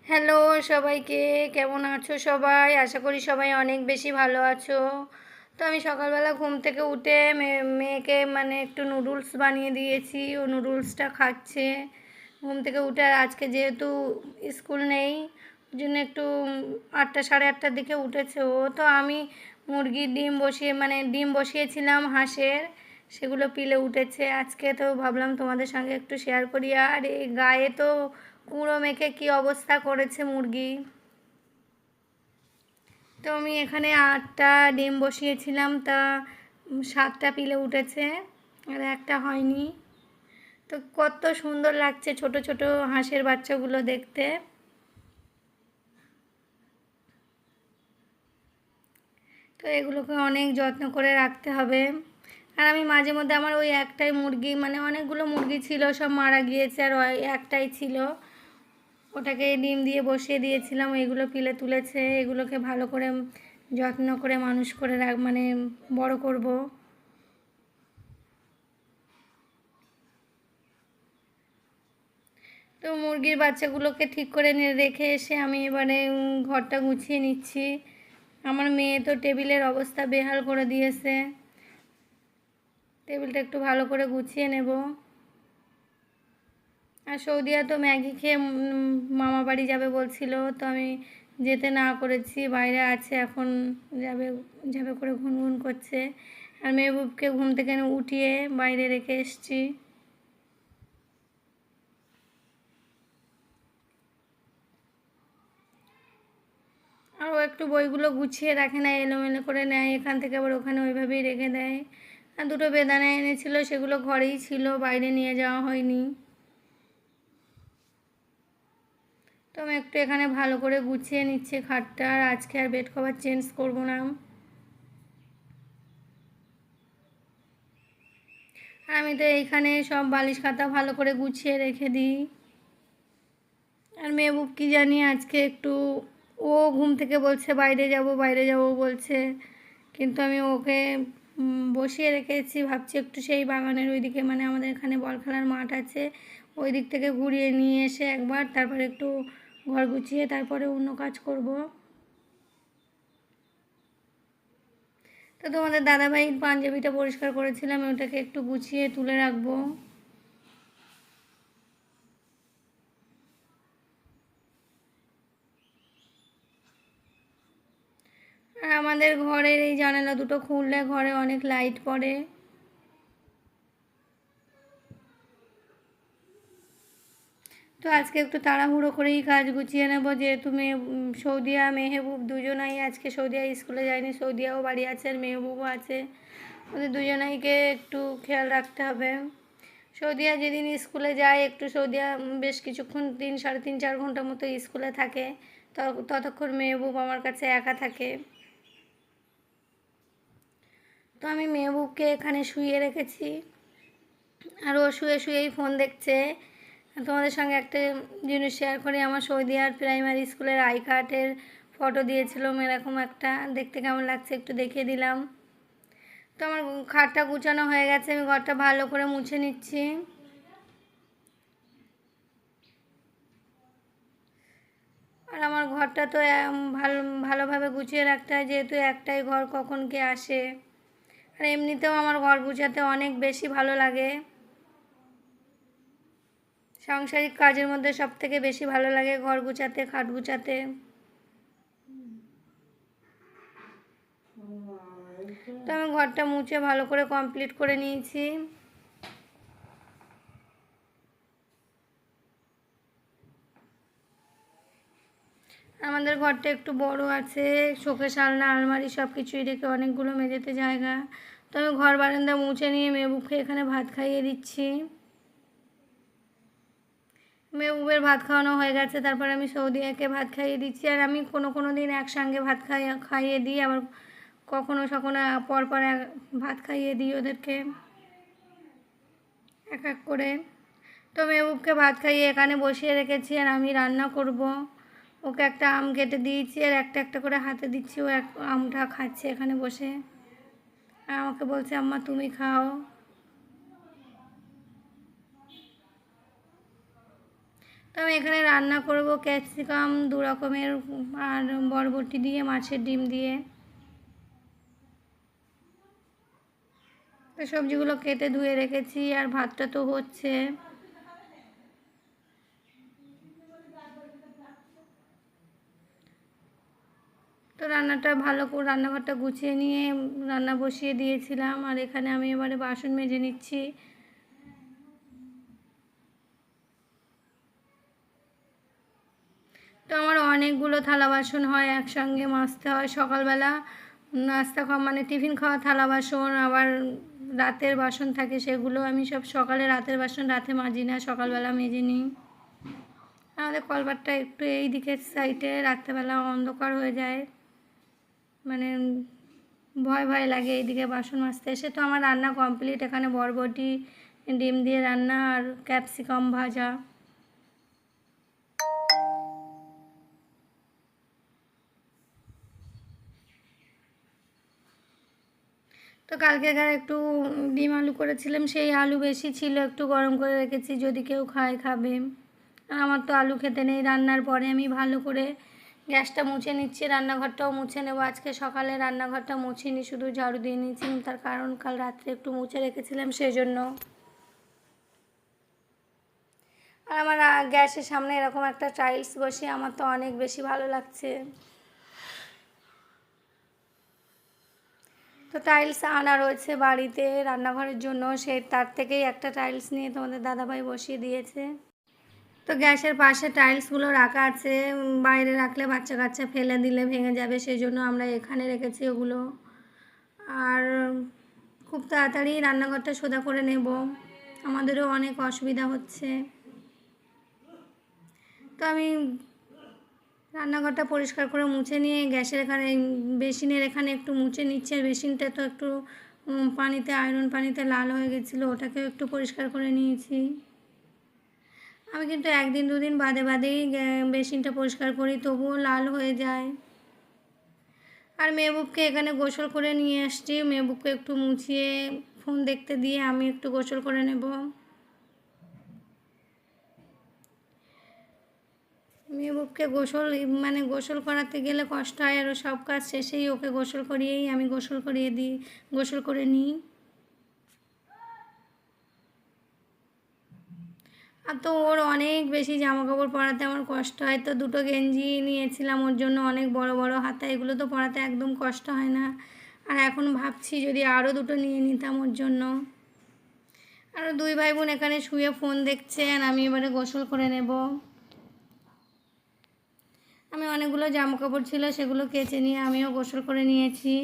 Hello সবাইকে, কেমন আছো সবাই? আশা করি সবাই অনেক বেশি ভালো আছো। তো আমি সকালবেলা ঘুম থেকে উঠে মেয়েকে একটু নুডলস বানিয়ে দিয়েছি, ও নুডলসটা খাচ্ছে ঘুম থেকে উঠে। আর আজকে যেহেতু স্কুল নেই, ওই জন্য একটু 8টা সাড়ে 8টার দিকে উঠেছে ও। তো আমি মুরগির ডিম বসিয়েছিলাম হাঁসের, সেগুলো পিলে উঠেছে আজকে। তো ভাবলাম তোমাদের সঙ্গে একটু শেয়ার করি। আর এই গায়ে তো কুঁড়ো মেখে কি অবস্থা করেছে মুরগি। তো আমি এখানে 8টা ডিম বসিয়েছিলাম, তা 7টা পিলে উঠেছে আর একটা হয়নি। তো কত সুন্দর লাগছে ছোট ছোট হাঁসের বাচ্চাগুলো দেখতে। তো এগুলোকে অনেক যত্ন করে রাখতে হবে। আর আমি মাঝে মধ্যে আমার ওই একটাই মুরগি, অনেকগুলো মুরগি ছিল, সব মারা গিয়েছে, আর ওই একটাই ছিল, ওটাকে ডিম দিয়ে বসিয়ে দিয়েছিলাম। এগুলো পিলে তুলেছে, এগুলোকে ভালো করে যত্ন করে মানুষ করে বড় করব। তো মুরগির বাচ্চাগুলোকে ঠিক করে রেখে এসে আমি এবারে ঘরটা গুছিয়ে নিচ্ছি। আমার মেয়ে তো টেবিলের অবস্থা বেহাল করে দিয়েছে, টেবিলটা একটু ভালো করে গুছিয়ে নেব। আর সৌদিয়া তো ম্যাগি খেয়ে মামা বাড়ি যাবে বলছিল, তো আমি যেতে না করেছি, বাইরে আছে এখন, যাবে যাবে করে ঘুনঘুন করছে। আর মেহবুবকে ঘুম থেকে উঠিয়ে বাইরে রেখে এসেছি। আর ও একটু বইগুলো গুছিয়ে রাখে না, এলোমেলো করে নেয়, এখান থেকে আবার ওখানে ওইভাবেই রেখে দেয়। আর দুটো বেদানা এনেছিল, সেগুলো ঘরেই ছিল, বাইরে নিয়ে যাওয়া হয়নি। তো আমি একটু এখানে ভালো করে গুছিয়ে নিচ্ছি খাটটা। আর আজকে আর বেড কভার চেঞ্জ করব না। আমি তো এইখানে সব বালিশ খাতা ভালো করে গুছিয়ে রেখে দিই। আর মেহবুব কি জানি আজকে একটু, ও ঘুম থেকে বলছে বাইরে যাব বাইরে যাব বলছে, কিন্তু আমি ওকে বসিয়ে রেখেছি। ভাবছি একটু সেই বাগানের ওইদিকে, আমাদের এখানে বল খেলার মাঠ আছে, ওই দিক থেকে ঘুরিয়ে নিয়ে এসে একবার, তারপরে একটু ঘর গুছিয়ে তারপরে অন্য কাজ করব। তো তোমাদের দাদাভাইয়ের পাঞ্জাবিটা পরিষ্কার করেছিলাম, ওটাকে একটু গুছিয়ে তুলে রাখবো। আর আমাদের ঘরের এই জানালা দুটো খুললে ঘরে অনেক লাইট পড়ে। তো আজকে একটু তাড়াহুড়ো করেই কাজ গুছিয়ে নেব, যেহেতু সৌদিয়া মেহবুব দুজনাই আজকে, সৌদিয়া স্কুলে যায়নি, সৌদিয়াও বাড়ি আছে আর মেহবুবও আছে, ওদের দুজনাইকে একটু খেয়াল রাখতে হবে। সৌদিয়া যেদিন স্কুলে যায়, একটু সৌদিয়া বেশ কিছুক্ষণ 3 সাড়ে 3 4 ঘন্টা মতো স্কুলে থাকে, ততক্ষণ মেহবুব আমার কাছে একা থাকে। তো আমি মেহবুবকে এখানে শুইয়ে রেখেছি, আর ও শুয়ে শুয়েই ফোন দেখছে। তোমাদের সঙ্গে একটা জিনিস শেয়ার করি, আমার সৌদিয়ার প্রাইমারি স্কুলের আই কার্ডের ফটো দিয়েছিলাম, এরকম একটা, দেখতে কেমন লাগছে একটু দেখিয়ে দিলাম। তো আমার খাটটা গুছানো হয়ে গেছে, আমি ঘরটা ভালো করে মুছে নিচ্ছি। আর আমার ঘরটা তো ভালোভাবে গুছিয়ে রাখতে হয়, যেহেতু একটাই ঘর, কখন কে আসে। আর এমনিতেও আমার ঘর গুছাতে অনেক বেশি ভালো লাগে, সাংসারিক কাজের মধ্যে সবথেকে বেশি ভালো লাগে ঘর গুছাতে, খাট গুছাতে। তো আমি ঘরটা মুছে ভালো করে কমপ্লিট করে নিয়েছি। আমাদের ঘরটা একটু বড় আছে, শোকেস আলনা আলমারি সব কিছুই রেখে অনেকগুলো মেঝেতে জায়গা। তো আমি ঘর বারান্দা মুছে নিয়ে মেহবুবকে এখানে ভাত খাইয়ে দিচ্ছি। মেহবুবের ভাত খাওয়ানো হয়ে গেছে, তারপর আমি সৌদিয়াকে ভাত খাইয়ে দিচ্ছি। আর আমি কোনো দিন একসঙ্গে ভাত খাইয়ে দিই, আবার কখনো সখনো পরপর ভাত খাইয়ে দিই ওদেরকে এক এক করে। তো মেহবুবকে ভাত খাইয়ে এখানে বসিয়ে রেখেছি, আর আমি রান্না করব। ওকে একটা আম কেটে দিয়েছি, আর একটা একটা করে হাতে দিচ্ছি, ও আমটা খাচ্ছে এখানে বসে, আর আমাকে বলছে আম্মা তুমি খাও। তো আমি এখানে রান্না করব ক্যাপসিকাম 2 রকমের আর বরবটি দিয়ে, মাছের ডিম দিয়ে। তো সবজিগুলো কেটে ধুয়ে রেখেছি আর ভাতটা তো হচ্ছে। তো রান্নাটা ভালো করে রান্নাঘরটা গুছিয়ে নিয়ে রান্না বসিয়ে দিয়েছিলাম। আর এখানে আমি এবারে বাসন মেজে নিচ্ছি। তো আমার অনেকগুলো থালা বাসন হয়, একসঙ্গে মাজতে হয়। সকালবেলা নাস্তা খাওয়া মানে টিফিন খাওয়া থালা বাসন, আবার রাতের বাসন থাকে, সেগুলো আমি সব সকালে, রাতের বাসন রাতে মাজি না, সকালবেলা মেজে নিই। আমাদের কলপাটটা একটু এই দিকের সাইডে, রাত্রেবেলা অন্ধকার হয়ে যায়, মানে ভয় ভয় লাগে এইদিকে বাসন মাজতে এসে। তো আমার রান্না কমপ্লিট। এখানে বরবটি ডিম দিয়ে রান্না আর ক্যাপসিকাম ভাজা। তো কালকে একটু ডিম আলু করেছিলাম, সেই আলু বেশি ছিল, একটু গরম করে রেখেছি, যদি কেউ খায় খাবে। আর আমার তো আলু খেতে নেই। রান্নার পরে আমি ভালো করে গ্যাসটা মুছে নিচ্ছি, রান্নাঘরটাও মুছে নেবো। আজকে সকালে রান্নাঘরটা মুছিনি, শুধু ঝাড়ু দিয়ে নিয়েছিলাম, তার কারণ কাল রাত্রে একটু মুছে রেখেছিলাম সেই জন্য। আর আমার গ্যাসের সামনে এরকম একটা টাইলস বসিয়ে আমার তো অনেক বেশি ভালো লাগছে। তো টাইলস আনা রয়েছে বাড়িতে রান্নাঘরের জন্য, সেই তার থেকেই একটা টাইলস নিয়ে তোমাদের দাদাভাই বসিয়ে দিয়েছে। তো গ্যাসের পাশে টাইলসগুলো রাখা আছে, বাইরে রাখলে বাচ্চা কাচ্চা ফেলে দিলে ভেঙে যাবে, সেই জন্য আমরা এখানে রেখেছি ওগুলো। আর খুব তাড়াতাড়ি রান্নাঘরটা সোজা করে নেব, আমাদেরও অনেক অসুবিধা হচ্ছে। তো আমি রান্নাঘরটা পরিষ্কার করে মুছে নিয়ে গ্যাসের এখানে, বেসিনের এখানে একটু মুছে নিচ্ছে। আর বেসিনটা তো একটু পানিতে, আয়রন পানিতে লাল হয়ে গেছিলো, ওটাকেও একটু পরিষ্কার করে নিয়েছি। আমি কিন্তু 1 দিন 2 দিন বাদে বাদেই বেসিনটা পরিষ্কার করি, তবুও লাল হয়ে যায়। আর মেহবুবকে এখানে গোসল করে নিয়ে আসছি, মেহবুবকে একটু মুছিয়ে ফোন দেখতে দিয়ে আমি একটু গোসল করে নেব। মেহবুবকে গোসল করাতে গেলে কষ্ট হয়, আর সব কাজ শেষেই ওকে গোসল করিয়েই আমি গোসল করে নিই। আর তো ওর অনেক বেশি জামা কাপড় পরাতে আমার কষ্ট হয়, তো 2টো গেঞ্জি নিয়েছিলাম ওর জন্য, অনেক বড় বড় হাতা, এগুলো তো পরাতে একদম কষ্ট হয় না। আর এখন ভাবছি যদি আরও 2টো নিয়ে নিতাম ওর জন্য। আর 2 ভাই বোন এখানে শুয়ে ফোন দেখছে, আর আমি এবারে গোসল করে নেব। আমি অনেকগুলো জামা কাপড় ছিল, সেগুলো কেচে নিয়ে আমিও গোসল করে নিয়েছি।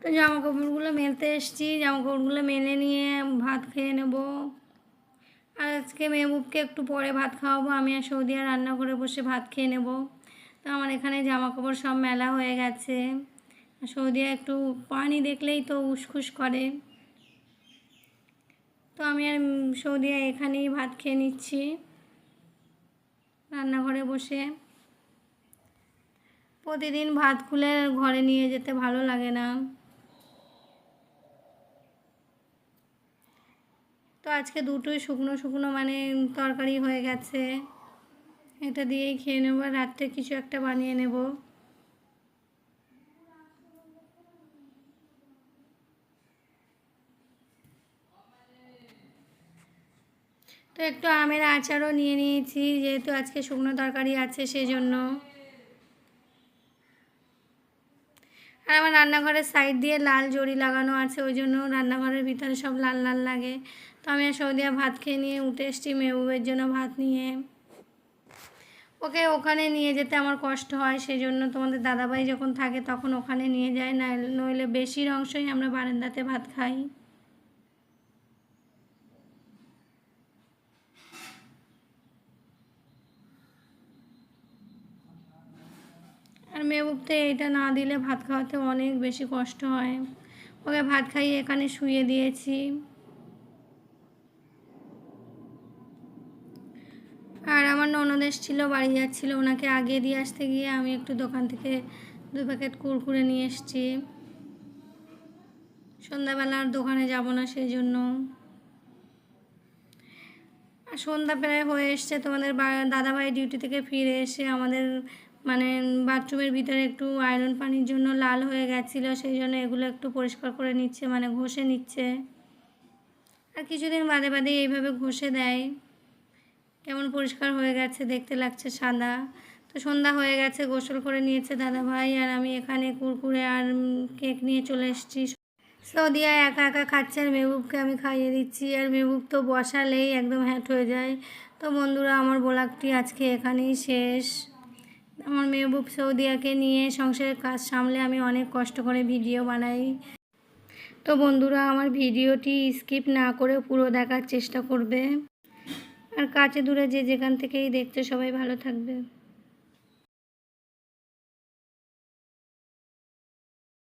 তো জামা কাপড়গুলো মেলতে এসেছি, জামা কাপড়গুলো মেলে নিয়ে ভাত খেয়ে নেব। আর আজকে মেহবুবকে একটু পরে ভাত খাওয়াবো, আমি আর সৌদিয়া রান্নাঘরে বসে ভাত খেয়ে নেব। তো আমার এখানে জামা কাপড় সব মেলা হয়ে গেছে। আর সৌদিয়া একটু পানি দেখলেই তো উসখুস করে। তো আমি আর সৌদিয়া এখানেই ভাত খেয়ে নিচ্ছি রান্নাঘরে বসে। প্রতিদিন ভাত খুলে ঘরে নিয়ে যেতে ভালো লাগে না। তো আজকে 2টোই শুকনো শুকনো মানে তরকারি হয়ে গেছে, এটা দিয়েই খেয়ে নেবো। রাত্রে কিছু একটা বানিয়ে নেব। তো একটু আমের আচারও নিয়ে নিয়েছি, যেহেতু আজকে শুকনো তরকারি আছে সেই জন্য। আর আমার রান্নাঘরের সাইড দিয়ে লাল জরি লাগানো আছে, ওই জন্য রান্নাঘরের ভিতরে সব লাল লাল লাগে। তো আমি আর সৌদিয়া ভাত খেয়ে নিয়ে উঠে এসেছি মেহবুবের জন্য ভাত নিয়ে। ওকে ওখানে নিয়ে যেতে আমার কষ্ট হয়, সেই জন্য তোমাদের দাদাভাই যখন থাকে তখন ওখানে নিয়ে যায়, না নইলে বেশির অংশই আমরা বারান্দাতে ভাত খাই। আর মেহবুবকে এটা না দিলে ভাত খাওয়াতে অনেক বেশি কষ্ট হয়। ওকে ভাত খাইয়ে এখানে শুয়ে দিয়েছি। আর আমার ননদ এসেছিলো, বাড়ি যাচ্ছিলো, ওনাকে আগে দিয়ে আসতে গিয়ে আমি একটু দোকান থেকে 2 প্যাকেট কুরকুরে নিয়ে এসেছি। সন্ধ্যাবেলা আর দোকানে যাব না সেই জন্য। আর সন্ধ্যা প্রায় হয়ে এসছে, তোমাদের দাদাভাই ডিউটি থেকে ফিরে এসে আমাদের মানে বাথরুমের ভিতরে একটু আয়রন পানির জন্য লাল হয়ে গেছিলো, সেই জন্য এগুলো একটু পরিষ্কার করে নিচ্ছে, মানে ঘষে নিচ্ছে। আর কিছুদিন বাদে বাদে এইভাবে ঘষে দেয়। কেমন পরিষ্কার হয়ে গেছে, দেখতে লাগছে সাদা। তো সন্ধ্যা হয়ে গেছে, গোসল করে নিয়েছে দাদাভাই, আর আমি এখানে কুরকুরে আর কেক নিয়ে চলে এসেছি। সৌদিয়া একা একা খাচ্ছে আর মেহবুবকে আমি খাইয়ে দিচ্ছি, আর মেহবুব তো বসালেই একদম হ্যাট হয়ে যায়। তো বন্ধুরা, আমার ব্লগটি আজকে এখানেই শেষ। আমার মেহবুব সৌদিয়াকে নিয়ে সংসারের কাজ সামলে আমি অনেক কষ্ট করে ভিডিও বানাই। তো বন্ধুরা, আমার ভিডিওটি স্কিপ না করে পুরো দেখার চেষ্টা করবে। আর কাছে দূরে যে যেখান থেকেই দেখছে সবাই ভালো থাকবে।